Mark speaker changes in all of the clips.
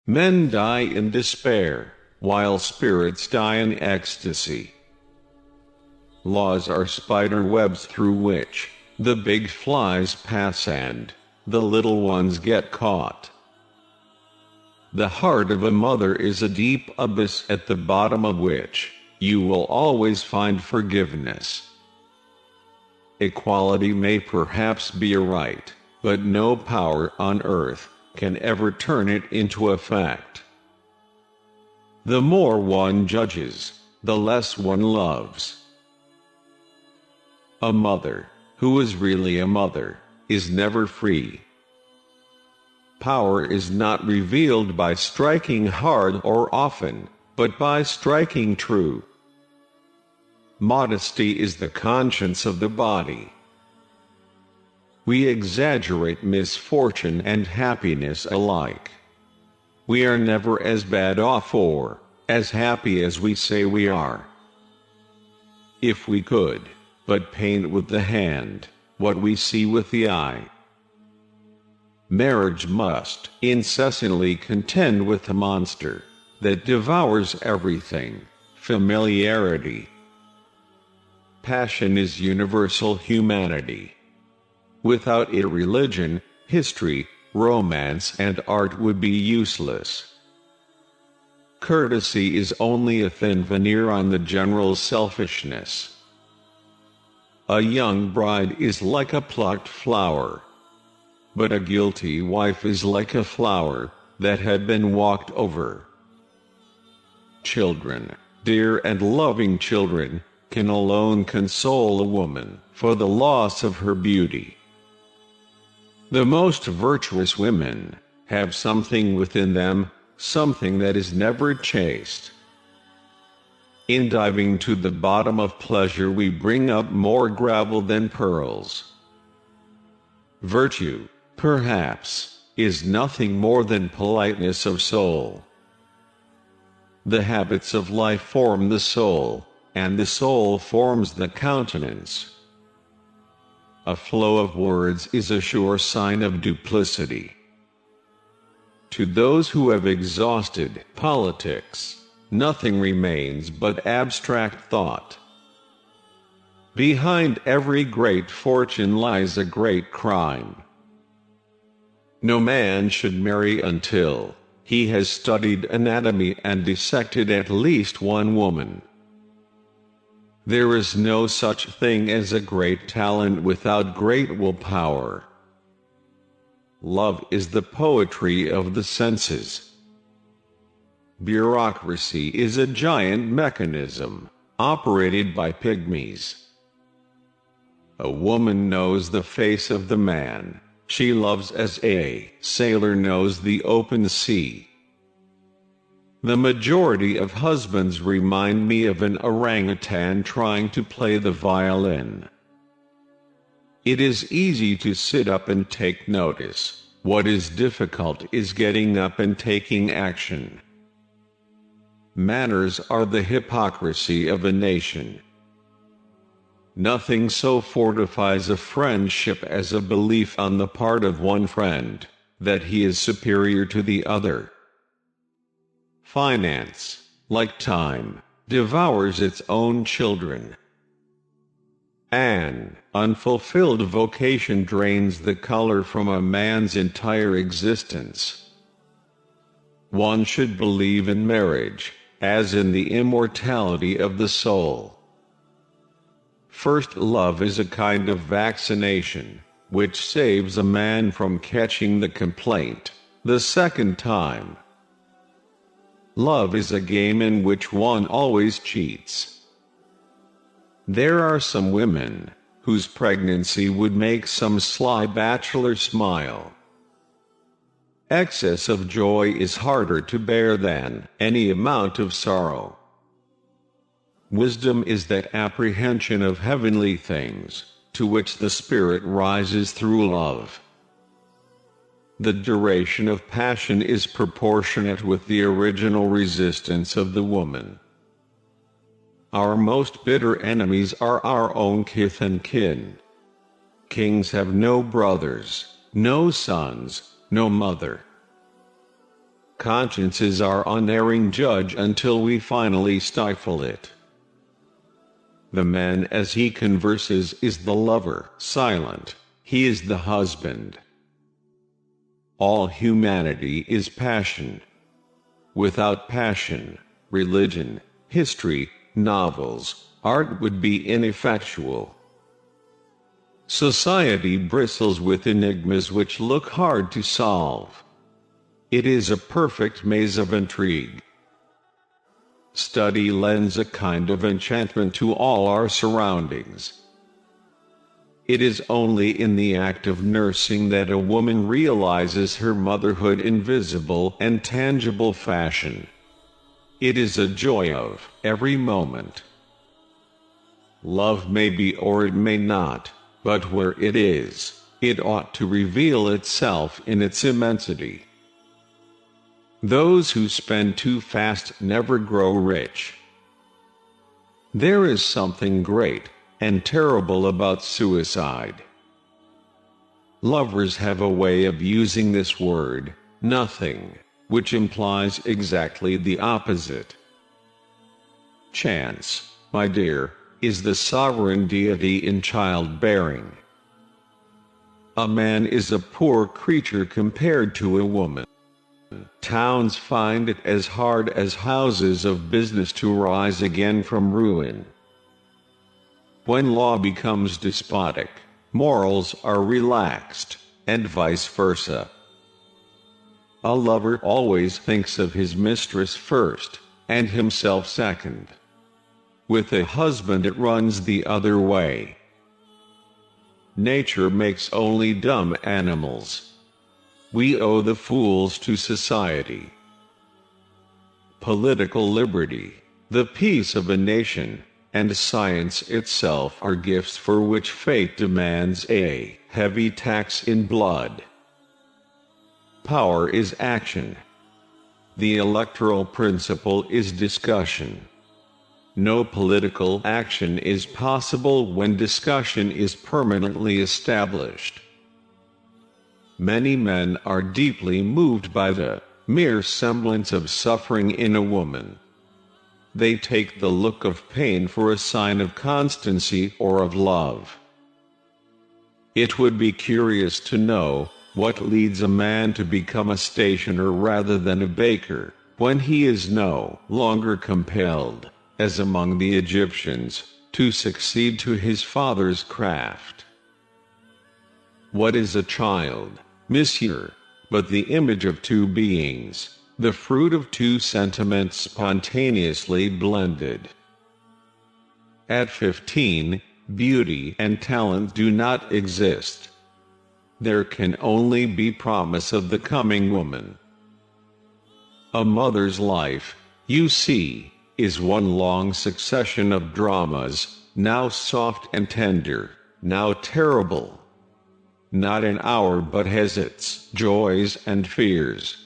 Speaker 1: Men die in despair, while spirits die in ecstasy. Laws are spider webs through which the big flies pass and the little ones get caught. The heart of a mother is a deep abyss at the bottom of which you will always find forgiveness. Equality may perhaps be a right, but no power on earth can ever turn it into a fact. The more one judges, the less one loves. A mother, who is really a mother, is never free. Power is not revealed by striking hard or often, but by striking true. Modesty is the conscience of the body. We exaggerate misfortune and happiness alike. We are never as bad off or as happy as we say we are. If we could but paint with the hand what we see with the eye. Marriage must incessantly contend with the monster that devours everything, familiarity. Passion is universal humanity. Without it, religion, history, romance, and art would be useless. Courtesy is only a thin veneer on the general selfishness. A young bride is like a plucked flower, but a guilty wife is like a flower that had been walked over. Children, dear and loving children, can alone console a woman for the loss of her beauty. The most virtuous women have something within them, something that is never chaste. In diving to the bottom of pleasure, we bring up more gravel than pearls. Virtue, perhaps, is nothing more than politeness of soul. The habits of life form the soul, and the soul forms the countenance. A flow of words is a sure sign of duplicity. To those who have exhausted politics, nothing remains but abstract thought. Behind every great fortune lies a great crime. No man should marry until he has studied anatomy and dissected at least one woman. There is no such thing as a great talent without great willpower. Love is the poetry of the senses. Bureaucracy is a giant mechanism, operated by pygmies. A woman knows the face of the man she loves as a sailor knows the open sea. The majority of husbands remind me of an orangutan trying to play the violin. It is easy to sit up and take notice. What is difficult is getting up and taking action. Manners are the hypocrisy of a nation. Nothing so fortifies a friendship as a belief on the part of one friend that he is superior to the other. Finance, like time, devours its own children. An unfulfilled vocation drains the color from a man's entire existence. One should believe in marriage, as in the immortality of the soul. First love is a kind of vaccination, which saves a man from catching the complaint the second time. Love is a game in which one always cheats. There are some women whose pregnancy would make some sly bachelor smile. Excess of joy is harder to bear than any amount of sorrow. Wisdom is that apprehension of heavenly things, to which the spirit rises through love. The duration of passion is proportionate with the original resistance of the woman. Our most bitter enemies are our own kith and kin. Kings have no brothers, no sons, no mother. Conscience is our unerring judge until we finally stifle it. The man as he converses is the lover, silent, he is the husband. All humanity is passion. Without passion, religion, history, novels, art would be ineffectual. Society bristles with enigmas which look hard to solve. It is a perfect maze of intrigue. Study lends a kind of enchantment to all our surroundings. It is only in the act of nursing that a woman realizes her motherhood in visible and tangible fashion. It is a joy of every moment. Love may be or it may not, but where it is, it ought to reveal itself in its immensity. Those who spend too fast never grow rich. There is something great and terrible about suicide. Lovers have a way of using this word, nothing, which implies exactly the opposite. Chance, my dear, is the sovereign deity in childbearing. A man is a poor creature compared to a woman. Towns find it as hard as houses of business to rise again from ruin. When law becomes despotic, morals are relaxed, and vice versa. A lover always thinks of his mistress first, and himself second. With a husband it runs the other way. Nature makes only dumb animals. We owe the fools to society. Political liberty, the peace of a nation, and science itself are gifts for which fate demands a heavy tax in blood. Power is action. The electoral principle is discussion. No political action is possible when discussion is permanently established. Many men are deeply moved by the mere semblance of suffering in a woman. They take the look of pain for a sign of constancy or of love. It would be curious to know what leads a man to become a stationer rather than a baker, when he is no longer compelled, as among the Egyptians, to succeed to his father's craft. What is a child, monsieur, but the image of two beings, the fruit of two sentiments spontaneously blended? At 15, beauty and talent do not exist. There can only be promise of the coming woman. A mother's life, you see, is one long succession of dramas, now soft and tender, now terrible. Not an hour but has its joys and fears.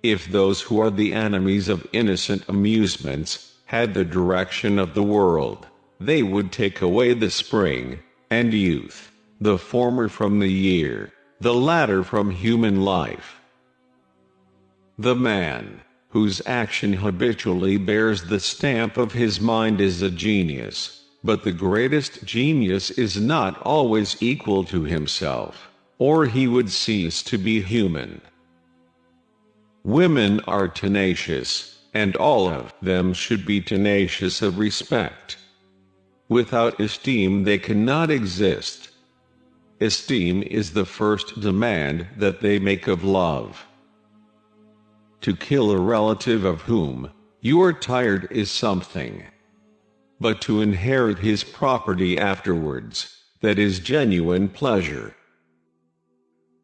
Speaker 1: If those who are the enemies of innocent amusements had the direction of the world, they would take away the spring and youth, the former from the year, the latter from human life. The man whose action habitually bears the stamp of his mind is a genius, but the greatest genius is not always equal to himself, or he would cease to be human. Women are tenacious, and all of them should be tenacious of respect. Without esteem they cannot exist. Esteem is the first demand that they make of love. To kill a relative of whom you are tired is something. But to inherit his property afterwards, that is genuine pleasure.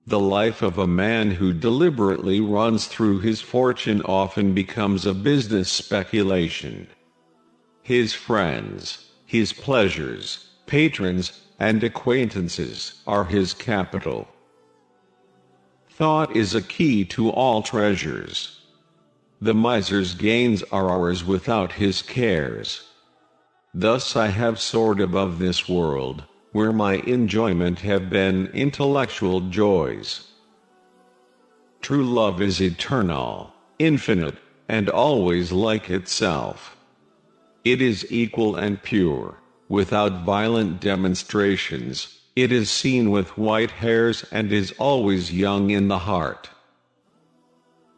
Speaker 1: The life of a man who deliberately runs through his fortune often becomes a business speculation. His friends, his pleasures, patrons, and acquaintances are his capital. Thought is a key to all treasures. The miser's gains are ours without his cares. Thus I have soared above this world, where my enjoyment have been intellectual joys. True love is eternal, infinite, and always like itself. It is equal and pure, without violent demonstrations. It is seen with white hairs and is always young in the heart.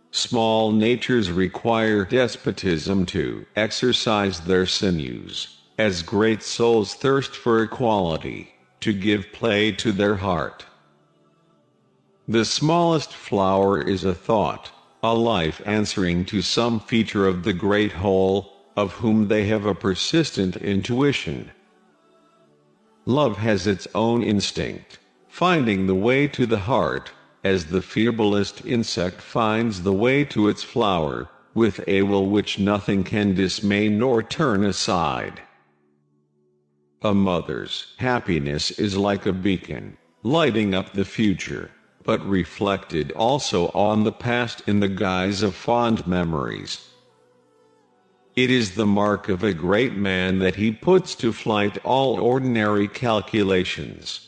Speaker 1: Small natures require despotism to exercise their sinews, as great souls thirst for equality, to give play to their heart. The smallest flower is a thought, a life answering to some feature of the great whole, of whom they have a persistent intuition. Love has its own instinct, finding the way to the heart, as the feeblest insect finds the way to its flower, with a will which nothing can dismay nor turn aside. A mother's happiness is like a beacon, lighting up the future, but reflected also on the past in the guise of fond memories. It is the mark of a great man that he puts to flight all ordinary calculations.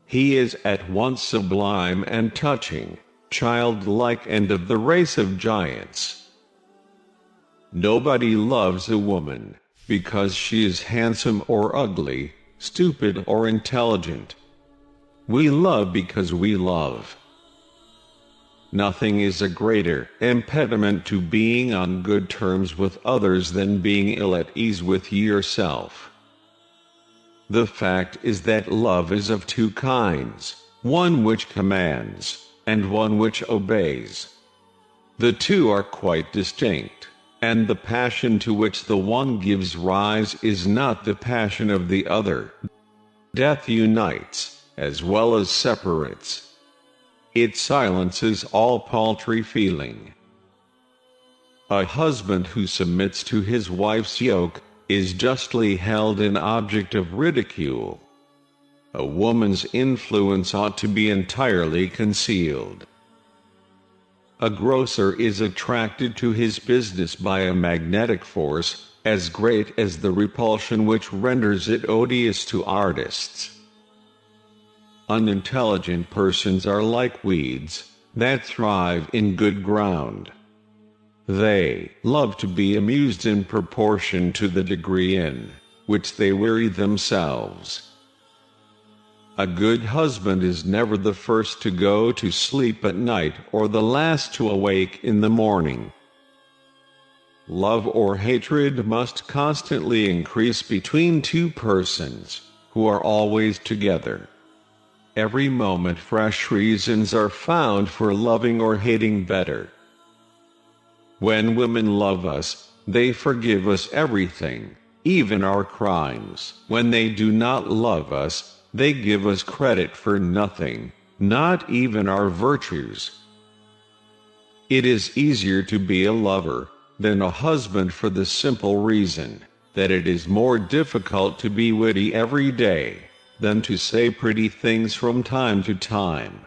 Speaker 1: He is at once sublime and touching, childlike and of the race of giants. Nobody loves a woman because she is handsome or ugly, stupid or intelligent. We love because we love. Nothing is a greater impediment to being on good terms with others than being ill at ease with yourself. The fact is that love is of two kinds, one which commands, and one which obeys. The two are quite distinct, and the passion to which the one gives rise is not the passion of the other. Death unites, as well as separates. It silences all paltry feeling. A husband who submits to his wife's yoke is justly held an object of ridicule. A woman's influence ought to be entirely concealed. A grocer is attracted to his business by a magnetic force, as great as the repulsion which renders it odious to artists. Unintelligent persons are like weeds that thrive in good ground. They love to be amused in proportion to the degree in which they weary themselves. A good husband is never the first to go to sleep at night or the last to awake in the morning. Love or hatred must constantly increase between two persons who are always together. Every moment fresh reasons are found for loving or hating better. When women love us, they forgive us everything, even our crimes. When they do not love us, they give us credit for nothing, not even our virtues. It is easier to be a lover than a husband for the simple reason that it is more difficult to be witty every day than to say pretty things from time to time.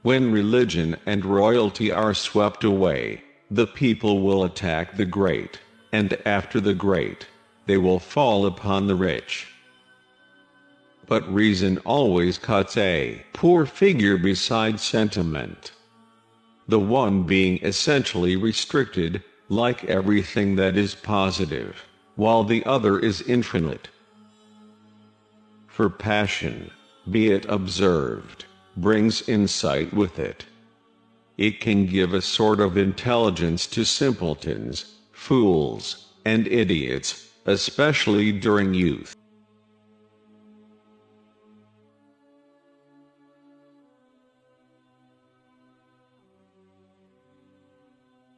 Speaker 1: When religion and royalty are swept away, the people will attack the great, and after the great, they will fall upon the rich. But reason always cuts a poor figure beside sentiment, the one being essentially restricted, like everything that is positive, while the other is infinite. For passion, be it observed, brings insight with it. It can give a sort of intelligence to simpletons, fools, and idiots, especially during youth.